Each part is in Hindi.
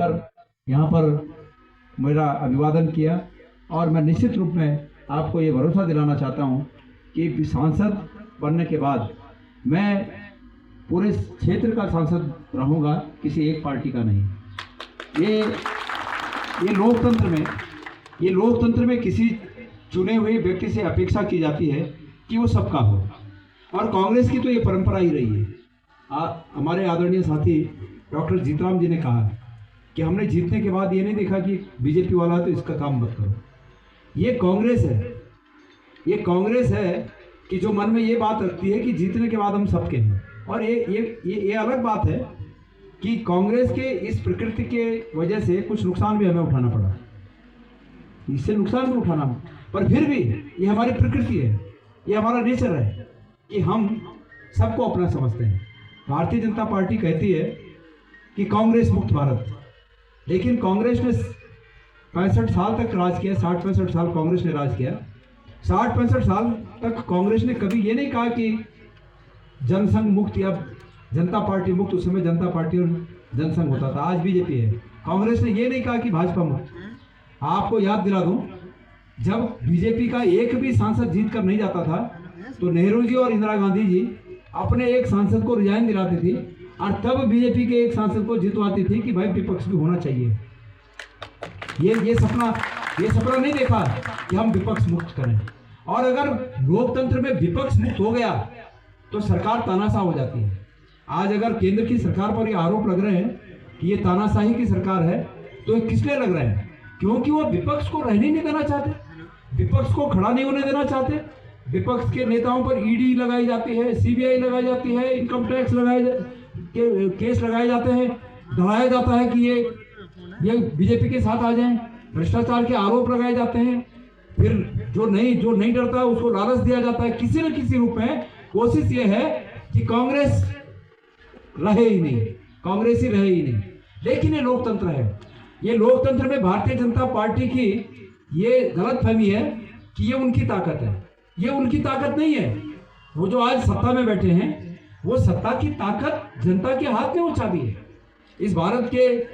आकर यहाँ पर मेरा अभिवादन किया। और मैं निश्चित रूप में आपको ये भरोसा दिलाना चाहता हूँ कि सांसद बनने के बाद मैं पूरे क्षेत्र का सांसद रहूँगा, किसी एक पार्टी का नहीं। ये लोकतंत्र में किसी चुने हुए व्यक्ति से अपेक्षा की जाती है कि वो सबका हो, और कांग्रेस की तो ये परंपरा ही रही है। हमारे आदरणीय साथी डॉक्टर जीतराम जी ने कहा कि हमने जीतने के बाद ये नहीं देखा कि बीजेपी वाला है तो इसका काम मत करो। ये कांग्रेस है कि जो मन में ये बात रखती है कि जीतने के बाद हम सबके हैं। और ये अलग बात है कि कांग्रेस के इस प्रकृति के वजह से कुछ नुकसान भी हमें उठाना पड़ा, इससे नुकसान भी उठाना, पर फिर भी ये हमारी प्रकृति है, ये हमारा नेचर है कि हम सबको अपना समझते हैं। भारतीय जनता पार्टी कहती है कि कांग्रेस मुक्त भारत, लेकिन कांग्रेस ने 65 साल तक राज किया, 60-65 साल कांग्रेस ने राज किया। 60-65 साल तक कांग्रेस ने कभी ये नहीं कहा कि जनसंघ मुक्त या जनता पार्टी मुक्त। उस समय जनता पार्टी और जनसंघ होता था, आज बीजेपी है। कांग्रेस ने ये नहीं कहा कि भाजपा मुक्त। आपको याद दिला दूं, जब बीजेपी का एक भी सांसद जीत कर नहीं जाता था तो नेहरू जी और इंदिरा गांधी जी अपने एक सांसद को रिजाइन दिलाती थी, और तब बीजेपी के एक सांसद को जितवाती थी कि भाई विपक्ष भी होना चाहिए। ये सपना नहीं देखा कि हम विपक्ष मुक्त करें। और अगर लोकतंत्र में विपक्ष मुक्त हो गया तो सरकार तानाशाह हो जाती है। आज अगर केंद्र की सरकार पर ये आरोप लग रहे हैं कि ये तानाशाही की सरकार है, तो किस लिए लग रहे हैं? क्योंकि वो विपक्ष को रहने नहीं देना चाहते, विपक्ष को खड़ा नहीं होने देना चाहते। विपक्ष के नेताओं पर ईडी लगाई जाती है, सीबीआई लगाई जाती है, इनकम टैक्स केस लगाए जाते हैं, डराया जाता है कि ये बीजेपी के साथ आ जाएं, भ्रष्टाचार के आरोप लगाए जाते हैं। फिर जो नहीं डरता है उसको लालच दिया जाता है। किसी न किसी रूप में कोशिश ये है कि कांग्रेस रहे ही नहीं, कांग्रेस ही रहे ही नहीं। लेकिन ये लोकतंत्र है। ये लोकतंत्र में भारतीय जनता पार्टी की ये गलतफहमी है कि ये उनकी ताकत है। ये उनकी ताकत नहीं है। वो जो आज सत्ता में बैठे हैं, वो सत्ता की ताकत जनता के हाथ में वो चाबी है। इस भारत के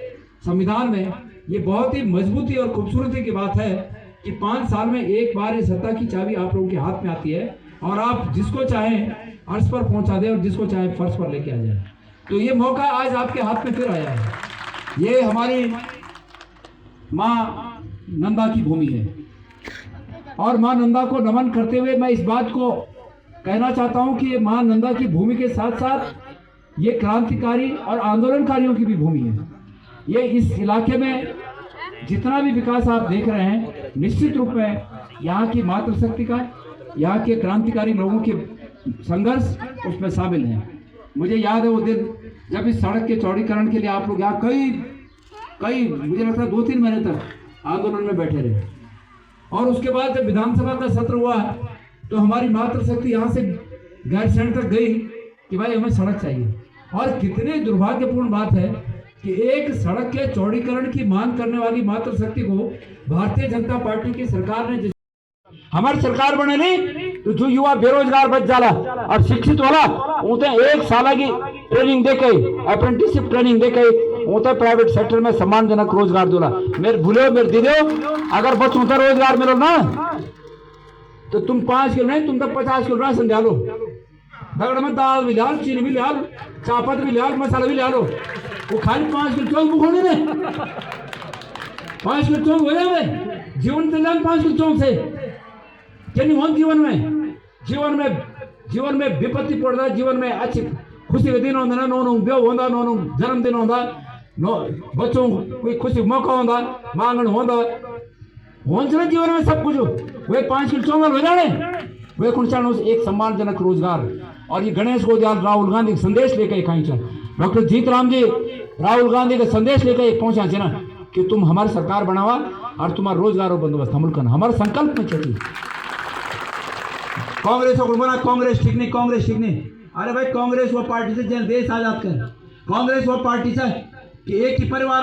संविधान में ये बहुत ही मजबूती और खूबसूरती की बात है कि 5 साल में एक बार ये सत्ता की चाबी आप लोगों के हाथ में आती है, और आप जिसको चाहें अर्श पर पहुंचा दें और जिसको चाहें फर्श पर लेके आ जाए। तो ये मौका आज आपके हाथ में फिर आया है। ये हमारी माँ नंदा की भूमि है, और माँ नंदा को नमन करते हुए मैं इस बात को कहना चाहता हूं कि ये माँ नंदा की भूमि के साथ साथ ये क्रांतिकारी और आंदोलनकारियों की भी भूमि है। ये इस इलाके में जितना भी विकास आप देख रहे हैं, निश्चित रूप में यहाँ की मातृशक्ति का, यहाँ के क्रांतिकारी लोगों के संघर्ष उसमें शामिल है। मुझे याद है वो दिन जब इस सड़क के चौड़ीकरण के लिए आप लोग यहाँ कई मुझे लगता है 2-3 महीने तक आंदोलन में बैठे रहे, और उसके बाद जब विधानसभा का सत्र हुआ तो हमारी मातृशक्ति यहाँ से गैरसैंण तक गई कि भाई हमें सड़क चाहिए। और कितने दुर्भाग्यपूर्ण बात है कि एक सड़क के चौड़ीकरण की मांग करने वाली मातृशक्ति को भारतीय जनता पार्टी की सरकार ने, हमारी सरकार बने नहीं तो जो युवा बेरोजगार बच जाला और शिक्षित वाला उन्हें 1 साल की ट्रेनिंग देके, अप्रेंटिसशिप ट्रेनिंग देके उन्हें प्राइवेट सेक्टर में सम्मानजनक रोजगार दूला। मेरे भूलो मेरे दीदो, अगर बस उनका रोजगार मिलो ना तो तुम 5 किलो नहीं, तुम तो 50 किलो राशन डालो। दगड़ में दाल भी डाल, चीनी भी डाल, चापत भी डाल, मसाला भी डालो। वो खाली 5 किलो चौक बुखोने में 5 किलो चौक हो जाए। जीवन से जान 5 किलो चौक से क्या नहीं हो जीवन में विपत्ति पड़ता है। जीवन में अच्छी खुशी का दिन होता ना, नो ब्याह होता, नो जन्मदिन होता, नो बच्चों कोई खुशी मौका होता, मांगण होता ना जीवन में सब कुछ। वे 5 किलो चौंगल हो जाने, वे कुछ एक सम्मानजनक रोजगार। और ये गणेश गोजाल राहुल गांधी का संदेश लेकर कहीं चल, डॉक्टर जीतराम जी राहुल गांधी का संदेश लेकर पहुंचा ना कि तुम हमारी सरकार बनावा और तुम्हारा रोजगार और बंदोबस्त हमल करना, हमारे संकल्प में चलिए। कांग्रेस को बोला कांग्रेस ठीक नहीं, कांग्रेस ठीक नहीं। अरे भाई कांग्रेस वो पार्टी से जन देश आजाद कर, कांग्रेस वो पार्टी से कि एक ही परिवार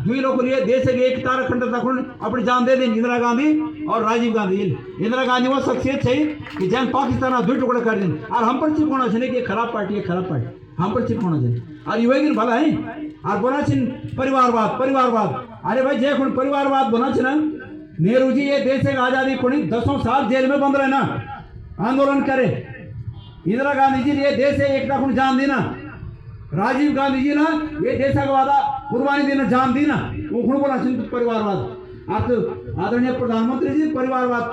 दुई लोग देश के एक तार अखंड अपनी जान दे दी। इंदिरा गांधी और राजीव गांधी, इंदिरा गांधी वो शख्सियत है कि जन पाकिस्तान 2 टुकड़े कर दें और हम पर चिप होना चाहिए कि खराब पार्टी है, खराब पार्टी हम पर चिप होना चाहिए। और युवा दिन भला है और बोला छिन परिवारवाद परिवारवाद। अरे भाई जे खुण परिवारवाद बोला छिन नेहरू जी ये देश की आजादी खुणी 10 साल जेल में बंद रहे ना, आंदोलन करे। इंदिरा गांधी जी ने ये देश से एकता खुण जान दी ना, राजीव गांधी जी ना ये देश का वादा कुर्बानी देना जान दी ना, वो खुण बोला छिन परिवारवाद। आप आदरणीय प्रधानमंत्री जी परिवारवाद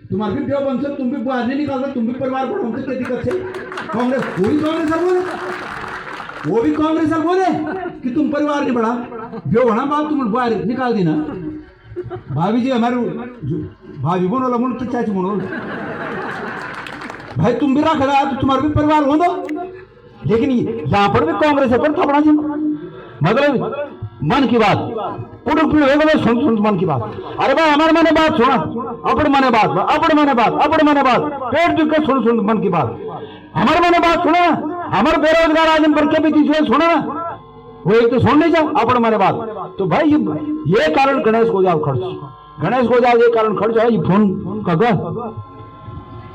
तुम्हारे भी ब्यो बन से तुम भी बाहर नहीं निकाल, तुम भी परिवार बढ़ो, हमसे क्या दिक्कत है? कांग्रेस वो भी कांग्रेस बोले, वो भी कांग्रेस बोले कि तुम परिवार नहीं बढ़ा, ब्यो बना बात तुम बाहर निकाल देना। भाभी जी हमारे भाभी बोलो मुन तो चाची बोलो भाई तुम भी रख रहा तो तुम्हारा भी परिवार हो दो। लेकिन यहाँ पर भी कांग्रेस है पर थोड़ा सी मतलब मन की बात सुन सुन मन की बात। अरे भाई हमारे मने बात सुना, अपने मने बात अपने मने बात अपने मने बात पेट दुख के सुन सुन मन की बात। हमारे मने बात सुना, हमारे बेरोजगार आदमी पर क्या बीती सुना ना, वो एक तो सुन नहीं जाओ अपने मने बात। तो भाई ये कारण गणेश गोजाल खर्च, गणेश गोजाल ये कारण खर्च है। ये फोन का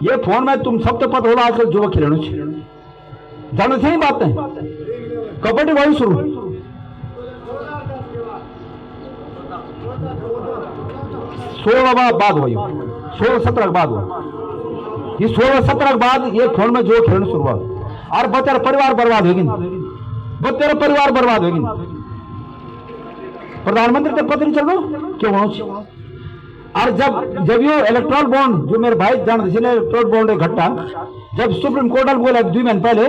ये फोन में तुम सब तो पता होला आजकल युवक खिलाने जाने से ही बात है। कबड्डी वही शुरू 16 बाद हुई, 16-17 बाद हुआ। ये 16-17 बाद ये फोन में जो खेलने शुरुआत और बच्चा परिवार बर्बाद होगी, बच्चा परिवार बर्बाद होगी। प्रधानमंत्री तक पता नहीं चल रहा क्यों हो। और जब ये इलेक्ट्रल बॉन्ड जो मेरे भाई जान इलेक्ट्रल बॉन्ड घटना, जब सुप्रीम कोर्ट बोला 2 महीने पहले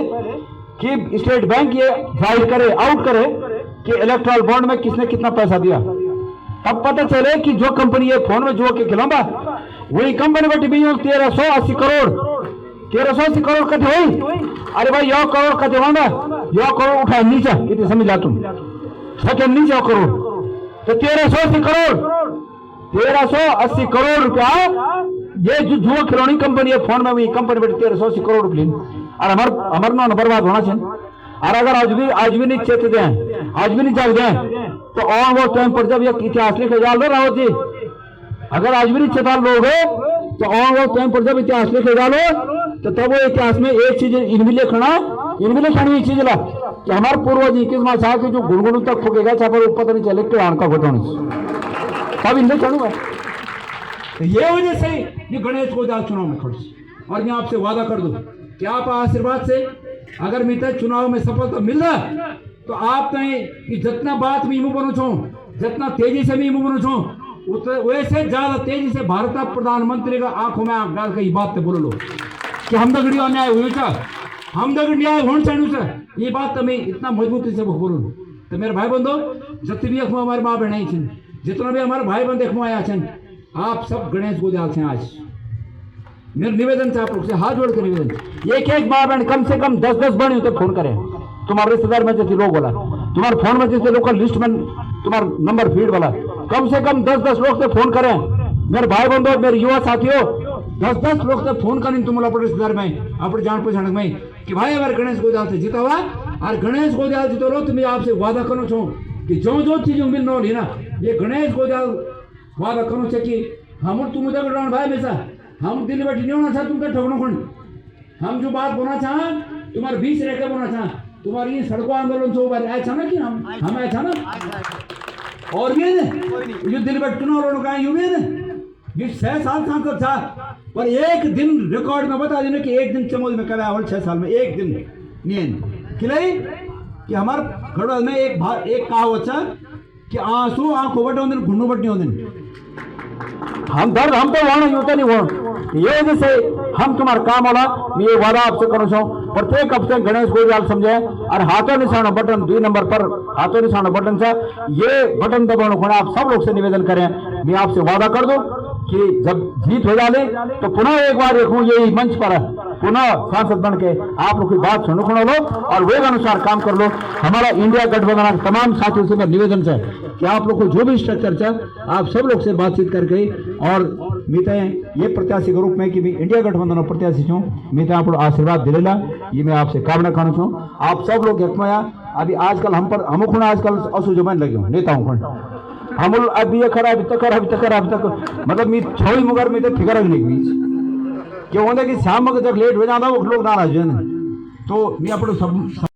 कि स्टेट बैंक ये जाहिर करे आउट करे कि इलेक्ट्रल बॉन्ड में किसने कितना पैसा दिया, तब पता चले कि जो कंपनी ये फोन में जो के खिलौबा वही कंपनी बैठी भी 1380 करोड़ 1380 करोड़ कटे हुई। अरे भाई 1 करोड़ कटे होगा, 1 करोड़ उठाए नीचे कितने समझ ला तुम सेकेंड नीचे 1 करोड़ तो 1380 करोड़ रुपया ये जो जुआ खिलौनी कंपनी है फोन में वही कंपनी बैठी 1380 करोड़ रुपये और हमारे ना बर्बाद होना चाहिए। और अगर आज भी नहीं चेत दें, आज भी नहीं जाग दें तो और वो टाइम पर जब ये इतिहास लिखे जा लो रावत जी, अगर आज भी नहीं चेता लोग तो और वो टाइम पर जब इतिहास लिखे जा लो तो तब वो इतिहास में एक चीज इनमें लिखनी चीज ला कि हमारे पूर्वज 21 माह के जो गुणगुण तक फूकेगा चाहे पर पता नहीं चले किरान का घटोनी तब इनसे चलूंगा। तो ये वजह से ये गणेश गोजाल चुनाव में खर्च। और मैं आपसे वादा कर दूं कि आप आशीर्वाद से अगर मैं चुनाव में सफलता मिल रहा तो आप कि जितना बात में इमू बनो छो, जितना तेजी से भी इमू बनो छो, वैसे ज्यादा तेजी से भारत का प्रधानमंत्री का आंखों में आंख डाल कर ये बात बोलो लो कि हम दगड़ी अन्याय हुई था, हम दगड़ न्याय होना चाहिए। ये बात तो मैं इतना मजबूती से बोलूँ। तो मेरे भाई बंधो जितने भी हमारे माँ बहन छन, जितना भी हमारे भाई बंद देखो आया छन, आप सब गणेश गोजाल से आज मेरा निवेदन से आप लोग से हाथ जोड़ के निवेदन, एक माँ बहन कम से कम 10-10 बहन तो फोन करें। तुम्हारे रिश्तेदार में जैसे लोग बोला, तुम्हारे फोन में जैसे लोकल लिस्ट में तुम्हारा नंबर फीड वाला कम से कम 10-10 लोग से फोन करें। मेरे भाई बंधु मेरे युवा साथियों 10-10 लोग से फोन करें तुम अपने रिश्तेदार में अपने जान पहचान में कि भाई अगर गणेश गोजाल से जीता हुआ और गणेश गोजाल जीतो लो तो मैं आपसे वादा करूँ छो कि जो चीजों मिल रही ना ये गणेश गोजाल वादा करूँ छे कि हम तुम उधर ग्राउंड भाई हमेशा हम दिल्ली बैठी नहीं होना चाह तुम ठगनो खुण, हम जो बात बोलना चाह तुम्हारे बीच रह के बोलना चाह, तुम्हारी ये सड़कों आंदोलन से आया था ना कि हम आया था ना और भी है जो दिल्ली बैठ चुनाव लड़ो का यू भी है ये 6 साल सांसद था पर एक दिन रिकॉर्ड में बता देना कि एक दिन चमोद में करा 6 साल में एक दिन नींद खिलाई कि हमारे गढ़वाल में एक कहावत है कि आंसू आंखों बटे होंगे घुन्नू बट नहीं होंगे। हम दर्द हम तो वहां होता नहीं वो ये वजह से हम तुम्हारा काम होला ये वादा आपसे करो छो प्रत्येक हफ्ते गणेश गोजाल समझे और हाथों निशाना बटन 2 नंबर पर हाथों निशाना बटन से ये बटन दबाने को आप सब लोग से निवेदन करें। मैं आपसे वादा कर दूं कि जब जीत हो जाए तो पुनः एक बार देखूं यही मंच पर पुनः सांसद बन के आप लोग की बात सुनो लो और वे अनुसार काम कर लो। हमारा इंडिया गठबंधन के तमाम साथियों से मेरा निवेदन है कि आप लोग को जो भी स्ट्रक्चर चाहे आप सब लोग से बातचीत करके और मैं ये प्रत्याशी के रूप में कि मैं इंडिया गठबंधन प्रत्याशी छूँ मैं आप लोग आशीर्वाद दिलेला ये मैं आपसे कामना करना चाहूँ। आप सब लोग एकमाया अभी आजकल हम पर हम खुण आजकल असुजमान लगे नेताओं खुण हम अभी ये खरा अभी तक मतलब मैं छोड़ी मगर मैं तो फिकर नहीं बीच क्यों होता कि शाम को जब लेट हो जाता वो लोग नाराज है तो मैं अपने सब